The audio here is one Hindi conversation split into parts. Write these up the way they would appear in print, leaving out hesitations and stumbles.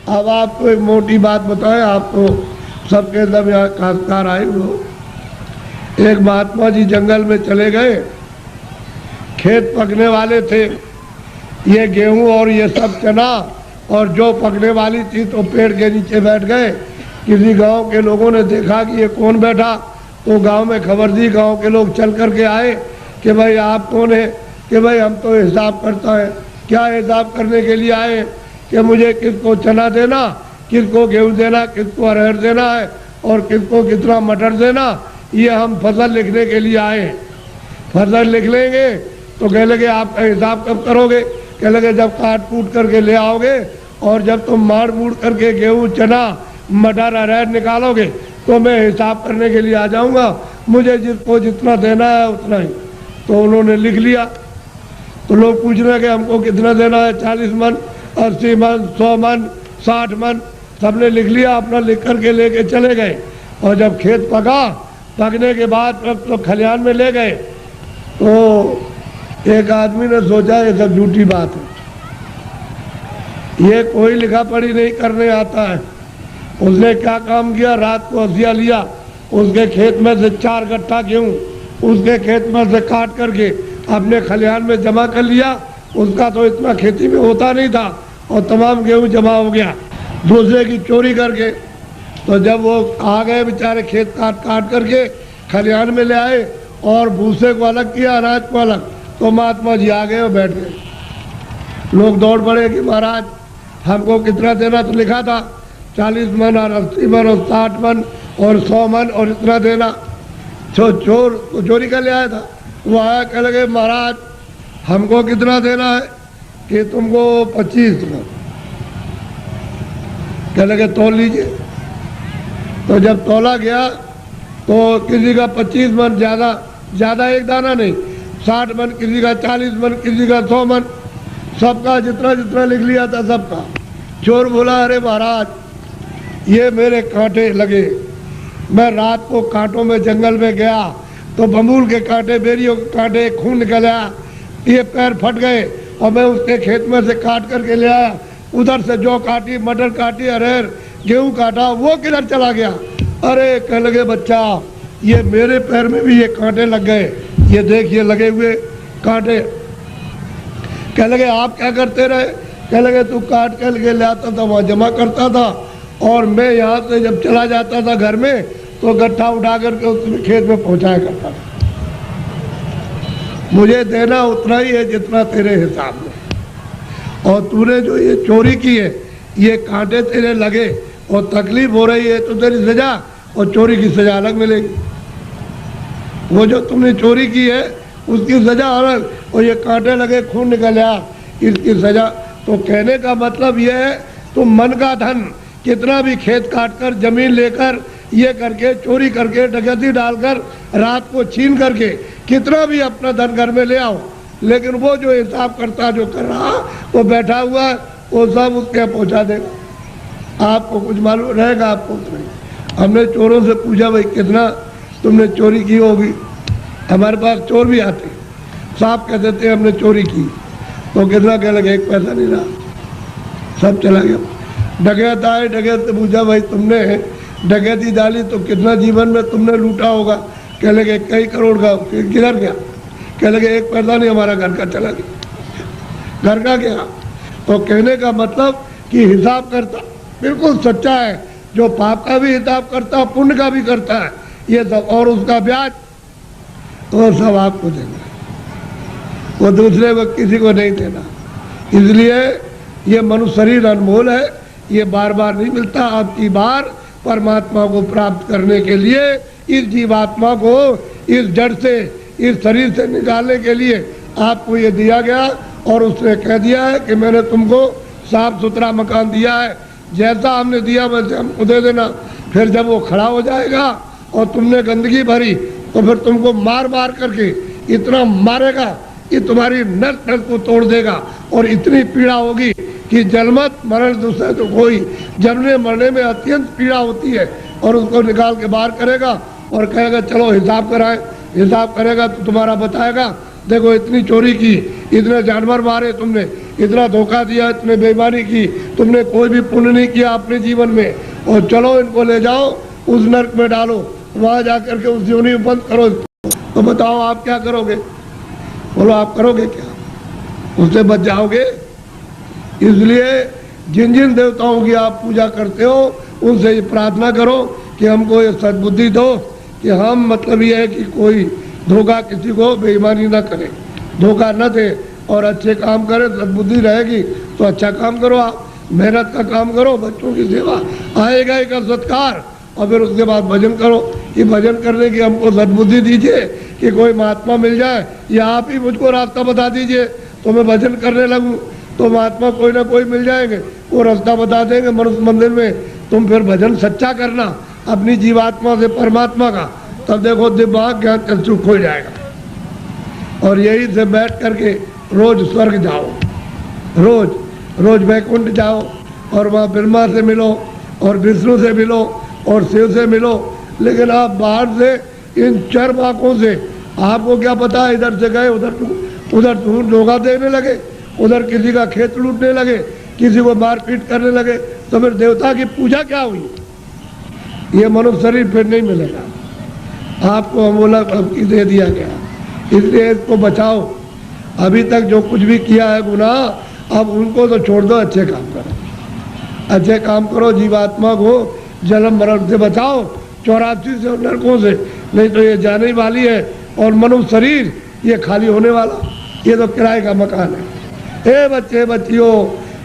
अब आपको एक मोटी बात बताएं, आपको सबके सब यहाँ काश्तकार आए लोग। एक महात्मा जी जंगल में चले गए, खेत पकने वाले थे, ये गेहूं और ये सब चना, और जो पकने वाली थी तो पेड़ के नीचे बैठ गए। किसी गांव के लोगों ने देखा कि ये कौन बैठा, तो गांव में खबर दी, गांव के लोग चल कर के आए कि भाई आप कौन है? कि भाई हम तो हिसाब करता है। क्या हिसाब करने के लिए आए? कि मुझे किसको चना देना, किसको गेहूं देना, किसको अरहर देना है, और किसको कितना मटर देना, ये हम फसल लिखने के लिए आए। फसल लिख लेंगे तो कह लगे आपका हिसाब कब करोगे? कह लगे जब काट कूट करके ले आओगे, और जब तुम मार मूड़ करके गेहूं चना मटर अरहर निकालोगे तो मैं हिसाब करने के लिए आ जाऊंगा, मुझे जिसको जितना देना है उतना ही। तो उन्होंने लिख लिया। तो लोग पूछ रहे कि हमको कितना देना है, 40 मन, 80 मन, 100 मन, 60 मन, सबने लिख लिया, अपना लिख करके लेके चले गए। और जब खेत पका, पकने के बाद तो खलिहान में ले गए, तो एक आदमी ने सोचा ये सब झूठी बात है, ये कोई लिखा पढ़ी नहीं करने आता है। उसने क्या काम किया, रात को हसिया लिया, उसके खेत में से 4 गट्ठा गेहूं उसके खेत में से काट करके अपने खलिहान में जमा कर लिया। उसका तो इतना खेती में होता नहीं था, और तमाम गेहूं जमा हो गया दूसरे की चोरी करके। तो जब वो आ गए बेचारे, खेत काट काट करके खलिहान में ले आए और भूसे को अलग किया, अनाज को अलग, तो महात्मा जी आ गए और बैठ गए। लोग दौड़ पड़े कि महाराज हमको कितना देना, तो लिखा था 40 मन और 80 मन और 60 मन और 100 मन और इतना देना। चोर चोरी कर ले आया था, वो आया, कह लगे महाराज हमको कितना देना है? कि तुमको 25 मन। कह लगे तोल लीजिए। तो जब तोला गया तो किसी का 25 मन, ज़्यादा एक दाना नहीं, 60 मन, किसी का 40 मन, किसी का 100 मन, सबका जितना जितना लिख लिया था सबका। चोर बोला अरे महाराज ये मेरे कांटे लगे, मैं रात को कांटों में जंगल में गया तो बबूल के कांटे, बेरियों के कांटे, खून निकल आया, ये पैर फट गए, और मैं उसके खेत में से काट करके ले आया। उधर से जौ काटी, मटर काटी, अरहर गेहूं काटा, वो किधर चला गया? अरे कह लगे बच्चा ये मेरे पैर में भी ये कांटे लग गए, ये देखिए लगे हुए कांटे। कह लगे आप क्या करते रहे? कह लगे तू काट कर के ले आता था, वहाँ जमा करता था, और मैं यहाँ से जब चला जाता था घर में तो गट्ठा उठा करके उसमें खेत में पहुँचाया करता था। मुझे देना उतना ही है जितना तेरे हिसाब में, और तूने जो ये चोरी की है, ये कांटे तेरे लगे और तकलीफ हो रही है, तो तेरी सजा और चोरी की सजा अलग मिलेगी। वो जो तुमने चोरी की है उसकी सजा अलग, और ये कांटे लगे, खून निकल आया, इसकी सजा। तो कहने का मतलब ये है तुम मन का धन कितना भी खेत काट कर, जमीन लेकर, ये करके, चोरी करके, डकैती डालकर, रात को छीन करके कितना भी अपना धन घर में ले आओ, लेकिन वो जो हिसाब करता जो कर रहा वो बैठा हुआ वो सब उसके यहाँ पहुँचा देगा। आपको कुछ मालूम रहेगा? आपको नहीं। हमने चोरों से पूछा भाई कितना तुमने चोरी की होगी? हमारे पास चोर भी आते, साहब कह देते हमने चोरी की, तो कितना कह लगे 1 पैसा नहीं रहा, सब चला गया। डकैत आए, डकैत से पूछा भाई तुमने डकैती डाली तो कितना जीवन में तुमने लूटा होगा? कह लगे कई करोड़ का। फिर किधर गया? कह लगे 1 पैसा नहीं, हमारा घर का चला गया। घर का गया। तो कहने का मतलब कि हिसाब करता बिल्कुल सच्चा है, जो पाप का भी हिसाब करता है, पुण्य का भी करता है, ये सब, और उसका ब्याज वो सब आपको देना, वो दूसरे को किसी को नहीं देना। इसलिए ये मनुष्य शरीर अनमोल है, ये बार बार नहीं मिलता। आपकी बार परमात्मा को प्राप्त करने के लिए इस जीवात्मा को इस जड़ से, इस शरीर से निकालने के लिए आपको ये दिया गया, और उसने कह दिया है कि मैंने तुमको साफ सुथरा मकान दिया है, जैसा हमने दिया वैसे हमको दे देना। फिर जब वो खड़ा हो जाएगा और तुमने गंदगी भरी तो फिर तुमको मार मार करके इतना मारेगा कि तुम्हारी नस नस को तोड़ देगा, और इतनी पीड़ा होगी कि जन्मत मरण दूसरे तो कोई, जमने मरने में अत्यंत पीड़ा होती है। और उसको निकाल के बाहर करेगा और कहेगा चलो हिसाब कराएं। हिसाब करेगा तो तुम्हारा बताएगा देखो इतनी चोरी की, इतने जानवर मारे तुमने, इतना धोखा दिया, इतने बेईमानी की, तुमने कोई भी पुण्य नहीं किया अपने जीवन में, और चलो इनको ले जाओ उस नरक में डालो, वहाँ जाकर के उस योनि में बंद करो। तो बताओ आप क्या करोगे? बोलो आप करोगे क्या? उससे बच जाओगे? इसलिए जिन जिन देवताओं की आप पूजा करते हो उनसे ये प्रार्थना करो कि हमको ये सद्बुद्धि दो कि हम, मतलब ये है कि कोई धोखा, किसी को बेईमानी ना करे, धोखा न दे और अच्छे काम करे। सद्बुद्धि रहेगी तो अच्छा काम करो, आप मेहनत का काम करो, बच्चों की सेवा, आएगा एक सत्कार, और फिर उसके बाद भजन करो कि भजन करने की हमको सद्बुद्धि दीजिए कि कोई महात्मा मिल जाए या आप ही मुझको रास्ता बता दीजिए तो मैं भजन करने लगूँ। तो महात्मा कोई ना कोई मिल जाएंगे, वो रास्ता बता देंगे मनुष्य मंदिर में। तुम फिर भजन सच्चा करना अपनी जीवात्मा से परमात्मा का, तब देखो दिमाग ज्ञान चक्षु खो जाएगा। और यही से बैठ करके रोज स्वर्ग जाओ, रोज रोज वैकुंठ जाओ और वहाँ ब्रह्मा से मिलो और विष्णु से मिलो और शिव से मिलो। लेकिन आप बाहर से इन चर आँखों से आपको क्या पता है, इधर से गए उधर धोखा देने लगे, उधर किसी का खेत लूटने लगे, किसी को मारपीट करने लगे, तो फिर देवता की पूजा क्या हुई? ये मनुष्य शरीर फिर नहीं मिलेगा आपको, अमोला दे दिया गया। इसलिए इसको बचाओ। अभी तक जो कुछ भी किया है गुनाह, अब उनको तो छोड़ दो, अच्छे काम करो, अच्छे काम करो, जीवात्मा को जन्म मरण से बचाओ, 84 से नरकों से, नहीं तो ये जाने वाली है। और मनुष्य शरीर ये खाली होने वाला, ये तो किराए का मकान है। ए बच्चे बच्चियों,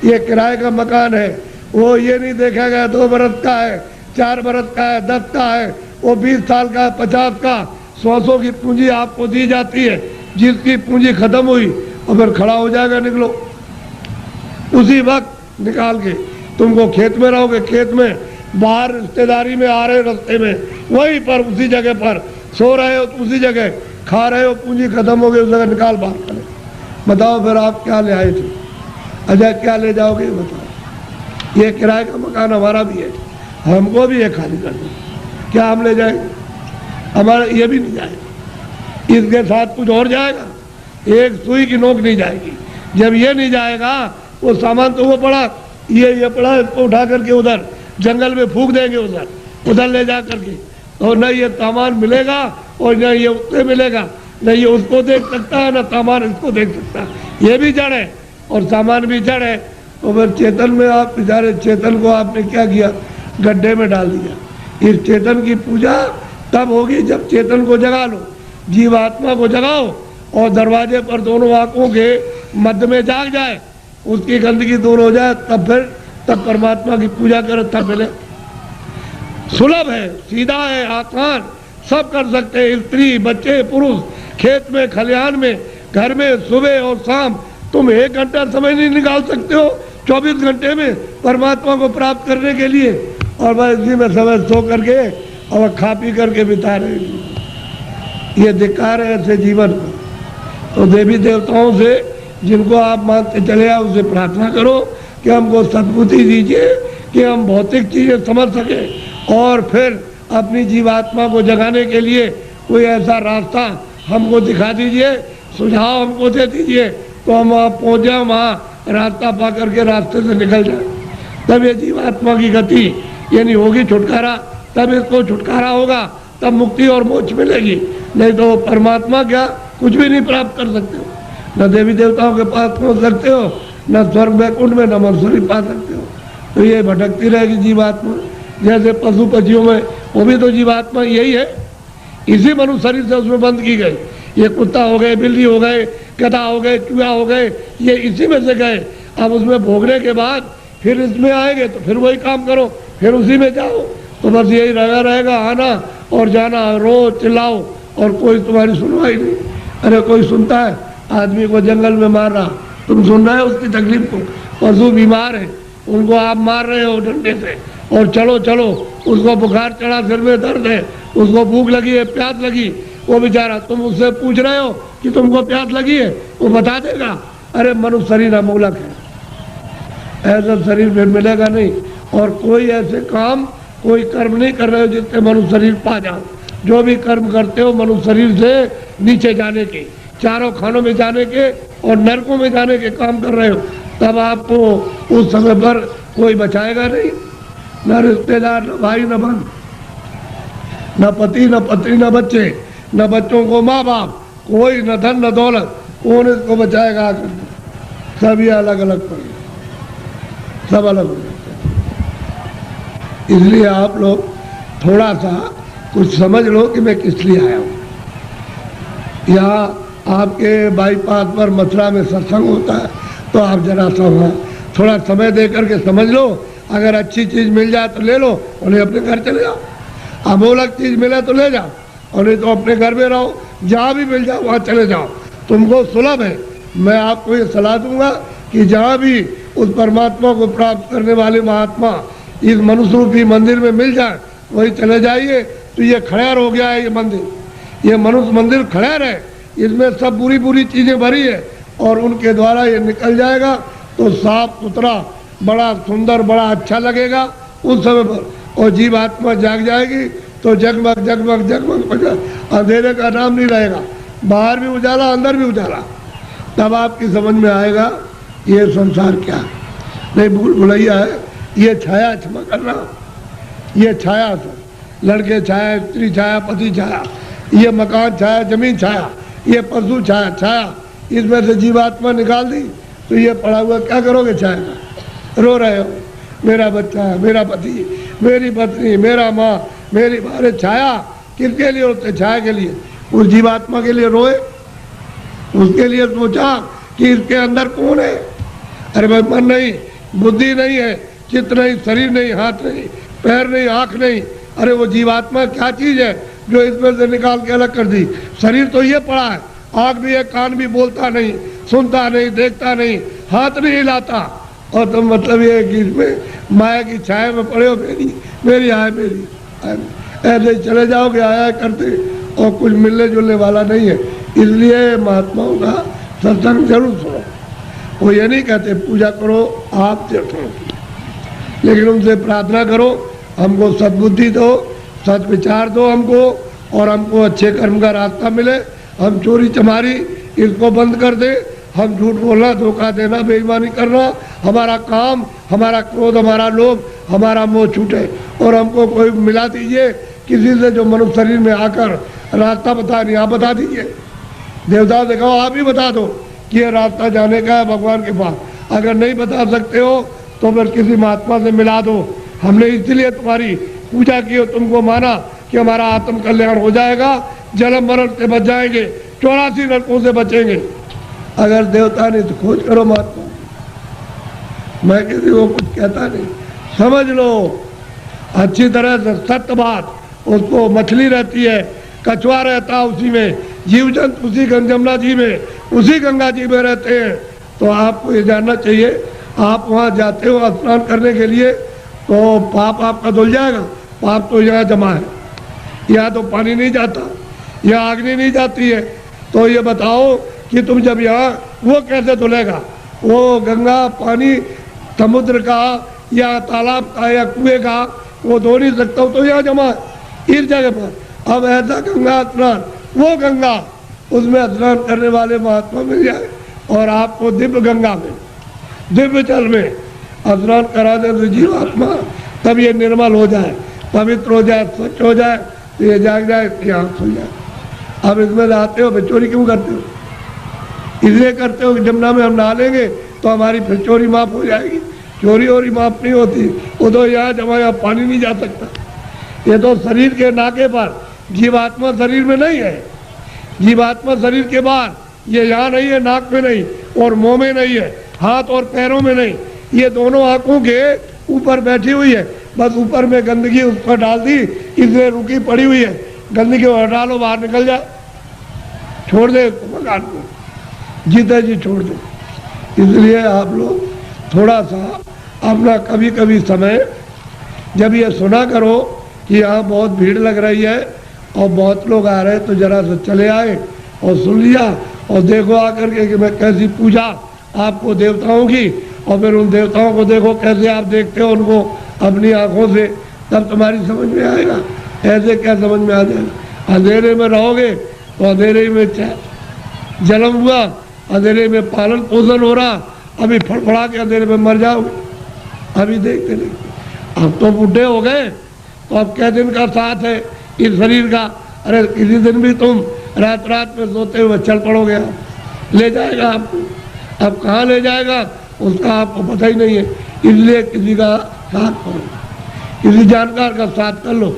ये किराए का मकान है, वो ये नहीं देखा गया 2 बरस का है, 4 बरस का है, 10 का है, वो 20 साल का है, 50 का, 100 की पूंजी आपको दी जाती है। जिसकी पूंजी खत्म हुई और फिर खड़ा हो जाएगा, निकलो उसी वक्त निकाल के। तुमको खेत में रहोगे, खेत में, बाहर रिश्तेदारी में आ रहे रास्ते में, वहीं पर उसी जगह पर सो रहे हो, उसी जगह खा रहे हो, पूंजी खत्म हो गई, उस जगह निकाल बाहर करें। बताओ फिर आप क्या ले आए थे? अच्छा क्या ले जाओगे बताओ? ये किराए का मकान हमारा भी है, हमको भी है खाली कर दो, क्या हम ले जाएंगे? हमारा ये भी नहीं जाएगा, इसके साथ कुछ और जाएगा, एक सुई की नोक नहीं जाएगी। जब ये नहीं जाएगा, वो सामान तो वो पड़ा, ये पड़ा, इसको उठा करके उधर जंगल में फूंक देंगे, उधर ले जा करके, और न ये सामान मिलेगा और न ये उससे मिलेगा, न ये उसको देख सकता है, न सामान इसको देख सकता है। ये भी जड़ है और सामान भी जड़ है। तो फिर चेतन में आप बेचारे, चेतन को आपने क्या किया? गड्ढे में डाल दिया। इस चेतन की पूजा तब होगी जब चेतन को जगा लो, जीवात्मा को जगाओ, और दरवाजे पर दोनों आंखों के मध्य में जाग जाए, उसकी गंदगी दूर हो जाए, तब परमात्मा की पूजा करो, तब मिले। सुलभ है, सीधा है, आसान, सब कर सकते हैं, स्त्री बच्चे पुरुष, खेत में खलिहान में, घर में, सुबह और शाम। तुम 1 घंटा समय नहीं निकाल सकते हो 24 घंटे में परमात्मा को प्राप्त करने के लिए, और बस इसी में समय सो करके और खा पी करके बिता रहे। ये धिक्कार है ऐसे जीवन को। तो देवी देवताओं से जिनको आप मानते चले आओ, उससे प्रार्थना करो कि हमको सद्बुद्धि दीजिए कि हम भौतिक चीज़ें समझ सकें, और फिर अपनी जीवात्मा को जगाने के लिए कोई ऐसा रास्ता हमको दिखा दीजिए, सुझाव हमको दे दीजिए, तो हम वहाँ पहुँच जाए, वहाँ रास्ता पा करके रास्ते से निकल जाए। तब ये जीवात्मा की गति यानी होगी छुटकारा, तब इसको छुटकारा होगा, तब मुक्ति और मोक्ष मिलेगी। नहीं तो परमात्मा क्या कुछ भी नहीं प्राप्त कर सकते हो, न देवी देवताओं के पास पहुँच सकते हो, न स्वर्ग वैकुंठ में, न मनुष्य पा सकते हो। तो ये भटकती रहेगी जीवात्मा। जैसे पशु पक्षियों में, वो भी तो जीवात्मा यही है, इसी मनुष्य शरीर से उसमें बंद की गई। ये कुत्ता हो गए, बिल्ली हो गए, गधा हो गए, चूहा हो गए, ये इसी में से गए। अब उसमें भोगने के बाद फिर इसमें आएंगे तो फिर वही काम करो, फिर उसी में जाओ। तो बस यही रहेगा, आना और जाना, रोज चिल्लाओ और कोई तुम्हारी सुनवाई नहीं। अरे कोई सुनता है? आदमी को जंगल में मार रहा, तुम सुन रहे हो उसकी तकलीफ को? पशु बीमार है, उनको आप मार रहे हो डंडे से, और चलो चलो, उसको बुखार चढ़ा, सिर में दर्द है, उसको भूख लगी है, प्यास लगी, वो बेचारा, तुम उससे पूछ रहे हो कि तुमको प्यास लगी है, वो बता देगा। अरे मनुष्य शरीर अमूलक है, ऐसा शरीर फिर मिलेगा नहीं। और कोई ऐसे काम, कोई कर्म नहीं कर रहे हो जिससे मनुष्य शरीर पा जाओ। जो भी कर्म करते हो मनुष्य शरीर से नीचे जाने के, चारों खानों में जाने के, और नरकों में जाने के काम कर रहे हो, तब आपको उस समय पर कोई बचाएगा नहीं, न रिश्तेदार, न भाई, न बहन, न पति, न पत्नी, न बच्चे, न बच्चों को माँ बाप, कोई न धन न दौलत, कौन इसको बचाएगा? सब ये अलग अलग पड़े, सब अलग हो जाते हैं। इसलिए आप लोग थोड़ा सा कुछ समझ लो कि मैं किस लिए आया हूँ। यहाँ आपके बाईपास पर मथुरा में सत्संग होता है, तो आप जरा सा वहाँ थोड़ा समय दे करके समझ लो। अगर अच्छी चीज़ मिल जाए तो ले लो, और नहीं अपने घर चले जाओ। अमोलक चीज़ मिले तो ले जाओ, और नहीं तो अपने घर में रहो। जहाँ भी मिल जाओ वहाँ चले जाओ, तुमको सुलभ है। मैं आपको ये सलाह दूंगा कि जहाँ भी उस परमात्मा को प्राप्त करने वाले महात्मा इस मनुष्य रूपी मंदिर में मिल जाए, वही चले जाइए। तो ये खड़ेर हो गया है, ये मंदिर, ये मनुष्य मंदिर खड़ेर है, इसमें सब बुरी बुरी चीज़ें भरी है, और उनके द्वारा ये निकल जाएगा तो साफ सुथरा, बड़ा सुंदर, बड़ा अच्छा लगेगा उस समय पर। और जीव आत्मा जाग जाएगी तो जगमग जगमग जगमग, अंधेरे का नाम नहीं रहेगा, बाहर भी उजाला, अंदर भी उजाला। तब आपकी समझ में आएगा ये संसार क्या है। नहीं भूल भुलैया है, ये छाया, क्षमा करना, ये छाया सर, लड़के छाया, स्त्री छाया, पति छाया, ये मकान छाया, जमीन छाया, ये पशु छाया, छाया, इसमें से जीवात्मा निकाल दी तो ये पड़ा हुआ क्या करोगे? छाया का रो रहे हो, मेरा बच्चा, मेरा पति, मेरी पत्नी, मेरा माँ, मेरी बारे। छाया किसके लिए होते? छाया के लिए। उस जीवात्मा के लिए रोए, उसके लिए सोचा कि इसके अंदर कौन है। अरे भाई मन नहीं, बुद्धि नहीं है, चित्त नहीं, शरीर नहीं, हाथ नहीं, पैर नहीं, आँख नहीं। अरे वो जीवात्मा क्या चीज़ है जो इसमें से निकाल के अलग कर दी? शरीर तो ये पड़ा है, आँख भी है, कान भी, बोलता नहीं, सुनता नहीं, देखता नहीं, हाथ नहीं हिलाता, और तो मतलब ये है कि इसमें माया की छाया में पड़े हो, मेरी मेरी आय मेरी, ऐसे चले जाओगे आया करते, और कुछ मिलने जुलने वाला नहीं है। इसलिए महात्माओं का सत्संग जरूर सुनो। वो ये नहीं कहते पूजा करो आप देखो, लेकिन उनसे प्रार्थना करो हमको सद्बुद्धि दो, सद विचार दो हमको, और हमको अच्छे कर्म का रास्ता मिले। हम चोरी चमारी इसको बंद कर दे, हम झूठ बोलना, धोखा देना, बेईमानी करना, हमारा काम, हमारा क्रोध, हमारा लोभ, हमारा मोह छूटे। और हमको कोई मिला दीजिए किसी से जो मनुष्य शरीर में आकर रास्ता बता नहीं, आप बता दीजिए। देवता से कहो आप ही बता दो कि ये रास्ता जाने का है भगवान के पास। अगर नहीं बता सकते हो तो फिर किसी महात्मा से मिला दो। हमने इसलिए तुम्हारी पूजा की, तुमको माना कि हमारा आत्म कल्याण हो जाएगा, जन्म मरण से बच जाएंगे, 84 नरकों से बचेंगे। अगर देवता नहीं तो खोज करो महात्मा। मैं किसी को कुछ कहता नहीं, समझ लो अच्छी तरह से सत्य बात। उसको मछली रहती है, कछुआ रहता उसी में, जीव जंतु उसी जमुना जी में, उसी गंगा जी में रहते हैं। तो आपको ये जानना चाहिए, आप वहाँ जाते हो स्नान करने के लिए तो पाप आपका धुल जाएगा। पाप तो यहाँ जमा है, यहाँ तो पानी नहीं जाता, यहाँ अग्नि नहीं जाती है। तो ये बताओ कि तुम जब यहाँ, वो कैसे धुलेगा? वो गंगा पानी समुद्र का या तालाब का या कुएं का वो धो नहीं सकता, तो यहाँ जमा है इस जगह पर। अब ऐसा गंगा स्नान, वो गंगा, उसमें स्नान करने वाले महात्मा मिल जाए और आपको दिव्य गंगा में, दिव्य जल में स्नान करा दे तो जीवात्मा तब ये निर्मल हो जाए, पवित्र हो जाए, स्वच्छ हो जाए, तो ये जाग जाए, इसकी आँख खुल जाए। अब इसमें आते हो, फिर चोरी क्यों करते हो? इसलिए करते हो कि जमुना में हम नहा लेंगे तो हमारी फिर चोरी माफ हो जाएगी। चोरी और माफ नहीं होती, वो तो यहाँ जमा, यहाँ पानी नहीं जा सकता। ये तो शरीर के नाके पर, जीवात्मा शरीर में नहीं है। जीवात्मा शरीर के बाहर, ये यहाँ नहीं है, नाक में नहीं, और मुंह में नहीं है, हाथ और पैरों में नहीं, ये दोनों आंखों के ऊपर बैठी हुई है। बस ऊपर में गंदगी उस पर डाल दी, इसलिए रुकी पड़ी हुई है। गंदगी को हटा लो, बाहर निकल जाए, छोड़ दे मकान को, जीते जी छोड़ दे। इसलिए आप लोग थोड़ा सा अपना कभी कभी समय, जब ये सुना करो कि यहाँ बहुत भीड़ लग रही है और बहुत लोग आ रहे हैं, तो जरा से चले आए और सुन लिया, और देखो आकर के कि मैं कैसी पूजा आपको देवताओं की, और फिर उन देवताओं को देखो कैसे आप देखते हो उनको अपनी आंखों से, तब तुम्हारी समझ में आएगा। ऐसे क्या समझ में आ जाएगा? अंधेरे में रहोगे तो अंधेरे में जन्म हुआ अंधेरे में पालन पोषण हो रहा, अभी फड़फड़ा के अंधेरे में मर जाओगे। अभी देखते देखते अब तो बूढ़े हो गए, तो अब क्या दिन का साथ है इस शरीर का। अरे किसी दिन भी तुम रात रात में सोते हुए चल पड़ोगे, आप ले जाएगा आपको। अब कहाँ ले जाएगा उसका आपको पता ही नहीं है। इसलिए किसी का साथ करो, किसी जानकार का साथ कर लो।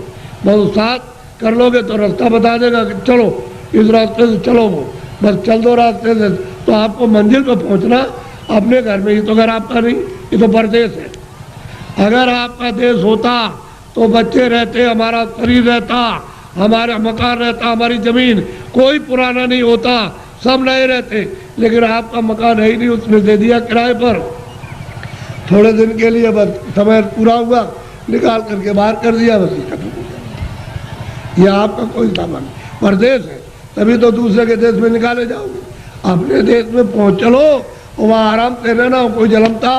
बहुत साथ कर लोगे तो रास्ता बता देगा कि चलो इस रास्ते से चलो, वो बस चल दो रास्ते से, तो आपको मंजिल पर पहुंचना अपने घर में ही। तो घर आपका नहीं, ये तो परदेश है। अगर आपका देश होता तो बच्चे रहते, हमारा शरीर रहता, हमारा मकान रहता, हमारी जमीन, कोई पुराना नहीं होता, सब नए रहते। लेकिन आपका मकान है ही नहीं, उसने दे दिया किराए पर, थोड़े दिन के लिए, बस समय पूरा हुआ निकाल करके बाहर कर दिया, बस खत्म हो गया। यह आपका कोई सामान परदेश है, तभी तो दूसरे के देश में निकाले जाओगे। अपने देश में पहुंच चलो, वहाँ आराम से रहना, कोई जलमता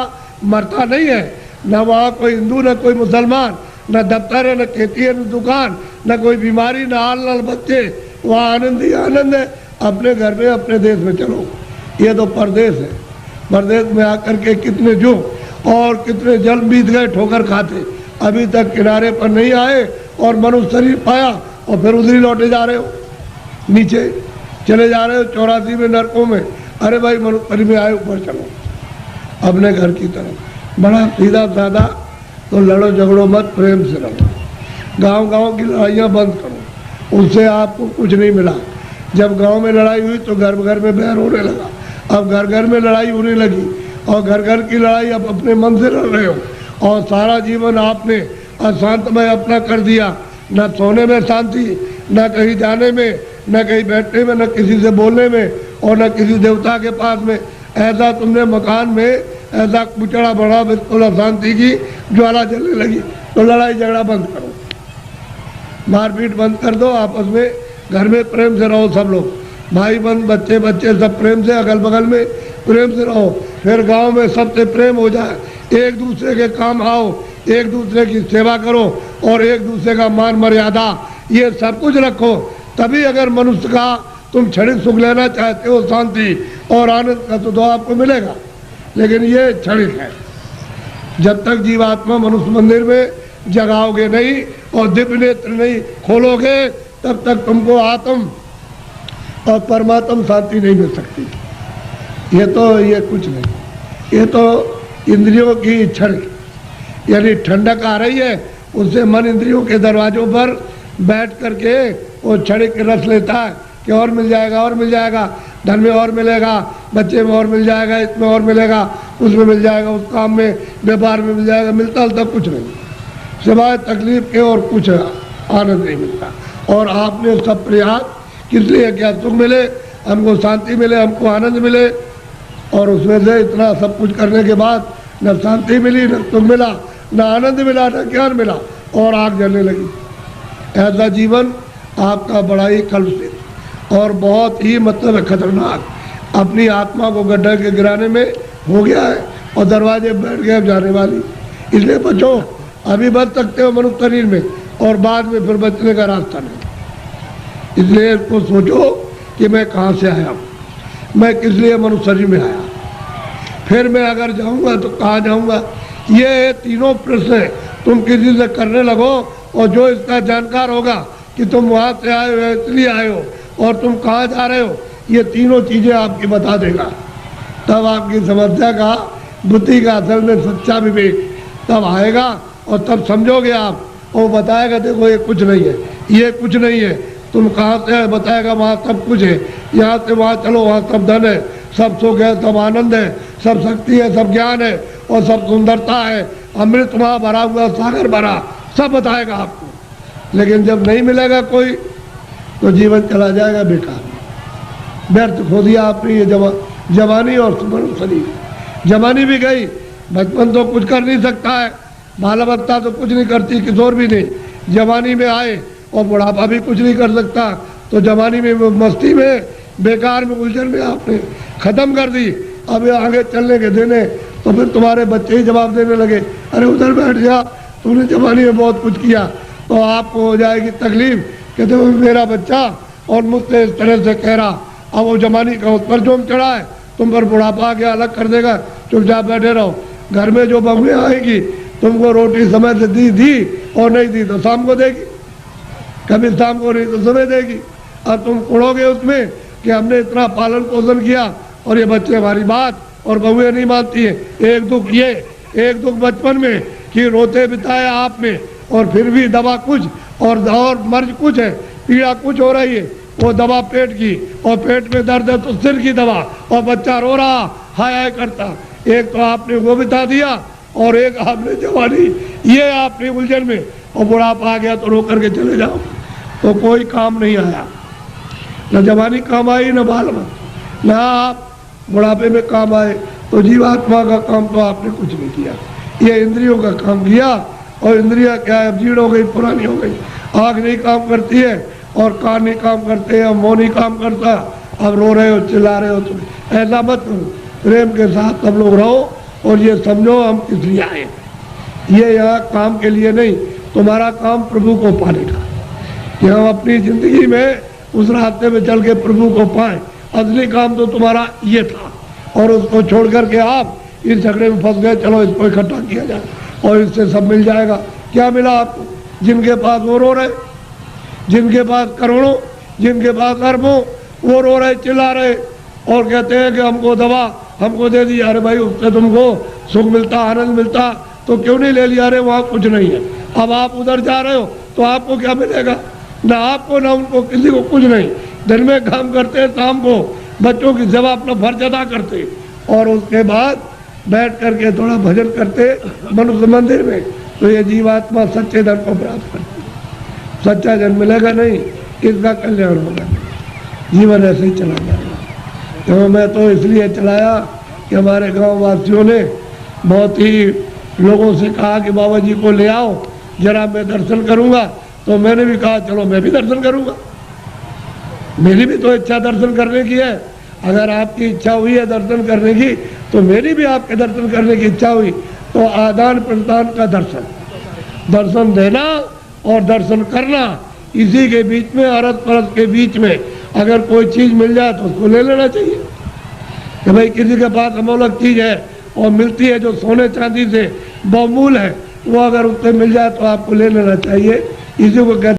मरता नहीं है, न वहाँ कोई हिंदू न कोई मुसलमान, न दफ्तर है न खेती है न दुकान, न कोई बीमारी न हाल न बच्चे, वहाँ आनंद ही आनंद है। अपने घर में अपने देश में चलो, ये तो परदेश है। परदेश में आकर के कितने जो और कितने जल बीत गए ठोकर खाते, अभी तक किनारे पर नहीं आए और मनुष्य शरीर पाया और फिर उधर ही लौटे जा रहे हो, नीचे चले जा रहे हो 84 में नरकों में। अरे भाई मनुष्य शरीर में आए, ऊपर चलो अपने घर की तरफ। बड़ा सीधा साधा, तो लड़ो झगड़ो मत, प्रेम से रहो। गांव गांव की लड़ाइयाँ बंद करो, उससे आपको कुछ नहीं मिला। जब गांव में लड़ाई हुई तो घर घर में बैर होने लगा, अब घर घर में लड़ाई होने लगी, और घर घर की लड़ाई अब अपने मन से लड़ रहे हो। और सारा जीवन आपने अशांतमय अपना कर दिया, न सोने में शांति, न कहीं जाने में, न कहीं बैठने में, न किसी से बोलने में, और न किसी देवता के पास में। ऐसा तुमने मकान में ऐसा कुचड़ा बढ़ा, बिल्कुल अशांति की ज्वाला जलने लगी। तो लड़ाई झगड़ा बंद करो, मारपीट बंद कर दो, आपस में घर में प्रेम से रहो। सब लोग भाई बहन बच्चे बच्चे सब प्रेम से, अगल बगल में प्रेम से रहो। फिर गांव में सबसे प्रेम हो जाए, एक दूसरे के काम आओ, एक दूसरे की सेवा करो, और एक दूसरे का मान मर्यादा ये सब कुछ रखो। तभी अगर मनुष्य का तुम क्षणिक सुख लेना चाहते हो, शांति और आनंद का, तो आपको मिलेगा। लेकिन ये क्षणिक है। जब तक जीवात्मा मनुष्य मंदिर में जगाओगे नहीं और दिव्य नेत्र नहीं खोलोगे, तब तक तुमको आत्म और परमात्म शांति नहीं मिल सकती। ये कुछ नहीं, ये तो इंद्रियों की क्षणिक, यानी ठंडक आ रही है, उससे मन इंद्रियों के दरवाजों पर बैठ करके वो क्षणिक रस लेता है कि और मिल जाएगा, और मिल जाएगा, धन में और मिलेगा, बच्चे में और मिल जाएगा, इसमें और मिलेगा, उसमें मिल जाएगा, उस काम में व्यापार में मिल जाएगा। मिलता तब कुछ नहीं, सिवाय तकलीफ के और कुछ आनंद नहीं मिलता। और आपने सब प्रयास किस लिए क्या? सुख मिले, हमको शांति मिले, हमको आनंद मिले, और उसमें से इतना सब कुछ करने के बाद न शांति मिली, न सुख मिला, न आनंद मिला, न ज्ञान मिला, और आग जलने लगी। ऐसा जीवन आपका बड़ा ही कलुषित और बहुत ही मतलब खतरनाक, अपनी आत्मा को गड्ढे के गिराने में हो गया है, और दरवाजे बैठ गए जाने वाली। इसलिए बचो, अभी बच सकते हो मनुष्य शरीर में, और बाद में फिर बचने का रास्ता नहीं। इसलिए इसको सोचो कि मैं कहाँ से आया हूँ, मैं किस लिए मनुष्य शरीर में आया, फिर मैं अगर जाऊँगा तो कहाँ जाऊँगा। ये तीनों प्रश्न तुम किसी से करने लगो, और जो इसका जानकार होगा कि तुम वहाँ से आए हो, इसलिए आए हो, और तुम कहाँ जा रहे हो, ये तीनों चीज़ें आपकी बता देगा। तब आपकी समस्या का, बुद्धि का असल में सच्चा विवेक तब आएगा, और तब समझोगे आप। और बताएगा देखो ये कुछ नहीं है, ये कुछ नहीं है, तुम कहाँ से आए, बताएगा वहाँ सब कुछ है, यहाँ से वहाँ चलो, वहाँ सब धन है, सब सुख है, सब आनंद है, सब शक्ति है, सब ज्ञान है, और सब सुंदरता है, अमृत वहाँ भरा हुआ, सागर भरा, सब बताएगा आपको। लेकिन जब नहीं मिलेगा कोई, तो जीवन चला जाएगा बेकार, व्यर्थ खो दिया आपने ये जवानी और सुमन शरीर। जवानी भी गई, बचपन तो कुछ कर नहीं सकता है, बालावस्था तो कुछ नहीं करती, किशोर भी नहीं, जवानी में आए, और बुढ़ापा भी कुछ नहीं कर सकता। तो जवानी में मस्ती में, बेकार में, उलझन में आपने खत्म कर दी। अब आगे चलने के देने, तो फिर तुम्हारे बच्चे ही जवाब देने लगे, अरे उधर बैठ जा, तुमने जवानी में बहुत कुछ किया। तो आपको हो जाएगी तकलीफ, कहते हो मेरा बच्चा और मुझसे इस तरह से कह रहा, अब वो जवानी का उस पर जोम चढ़ा है, तुम पर बुढ़ापा आके अलग कर देगा, चुपचाप बैठे रहो। घर में जो बहुएं आएगी तुमको रोटी समय से दी और नहीं दी तो शाम को देगी, कभी शाम को नहीं तो सुबह देगी। अब तुम उड़ोगे उसमें कि हमने इतना पालन पोषण किया और ये बच्चे हमारी बात और बहुएं नहीं मानती है। एक दुख ये, एक दुख बचपन में कि रोते बिताया आप में, और फिर भी दवा कुछ और मर्ज कुछ है, पीड़ा कुछ हो रही है। वो दवा पेट की, और पेट में दर्द है तो सिर की दवा, और बच्चा रो रहा हाय हाय करता। एक तो आपने वो बिता दिया और एक आपने जवानी, ये आपने उलझन में, और बुढ़ापा आ गया तो रो करके चले जाओ तो कोई काम नहीं आया। न जवानी काम आई न बाल मत, ना आप बुढ़ापे में काम आए। तो जीवात्मा का काम तो आपने कुछ नहीं किया, ये इंद्रियों का काम किया। और इंद्रियां क्या है, जीर्ण हो गई, पुरानी हो गई। आँख नहीं काम करती है और कान नहीं काम करते हैं, मुँह नहीं काम करता। अब रो रहे हो, चिल्ला रहे हो, तुम ऐसा मत करो। प्रेम के साथ सब लोग रहो और ये समझो हम किस लिए आए। ये यहाँ काम के लिए नहीं, तुम्हारा काम प्रभु को पाने का, कि हम अपनी जिंदगी में उस रास्ते में चल के प्रभु को पाएं। असली काम तो तुम्हारा ये था, और उसको छोड़ करके आप इस झगड़े में फंस गए। चलो इसको इकट्ठा किया जाए और इससे सब मिल जाएगा। क्या मिला आपको? जिनके पास वो रो रहे, जिनके पास करोड़ों, जिनके पास अरबों, वो रो रहे, चिल्ला रहे और कहते हैं कि हमको दवा हमको दे दी। अरे भाई, उससे तुमको सुख मिलता, आनंद मिलता तो क्यों नहीं ले लिया? अरे वहाँ कुछ नहीं है। अब आप उधर जा रहे हो तो आपको क्या मिलेगा? ना आपको ना उनको, किसी को कुछ नहीं। दिन में काम करते हैं, शाम को बच्चों की सेवा अपना फर्ज अदा करते, और उसके बाद बैठ करके थोड़ा भजन करते मनुष्य मंदिर में। तो ये जीवात्मा सच्चे धन को प्राप्त करती। सच्चा जन मिलेगा नहीं, इसका कल्याण होगा, जीवन ऐसे ही चला जाएगा। तो मैं तो इसलिए चलाया कि हमारे गांव वासियों ने बहुत ही लोगों से कहा कि बाबा जी को ले आओ जरा, मैं दर्शन करूंगा। तो मैंने भी कहा चलो मैं भी दर्शन करूंगा। मेरी भी तो इच्छा दर्शन करने की है। अगर आपकी इच्छा हुई है दर्शन करने की, तो मेरी भी आपके दर्शन करने की इच्छा हुई। तो आदान प्रदान का दर्शन, दर्शन देना और दर्शन करना, इसी के बीच में, अरस परस के बीच में अगर कोई चीज़ मिल जाए तो उसको ले लेना चाहिए। कि भाई किसी के पास अमूल्य चीज़ है और मिलती है जो सोने चांदी से बहुमूल्य है, वो अगर उससे मिल जाए तो आपको ले लेना चाहिए। इसी को कहते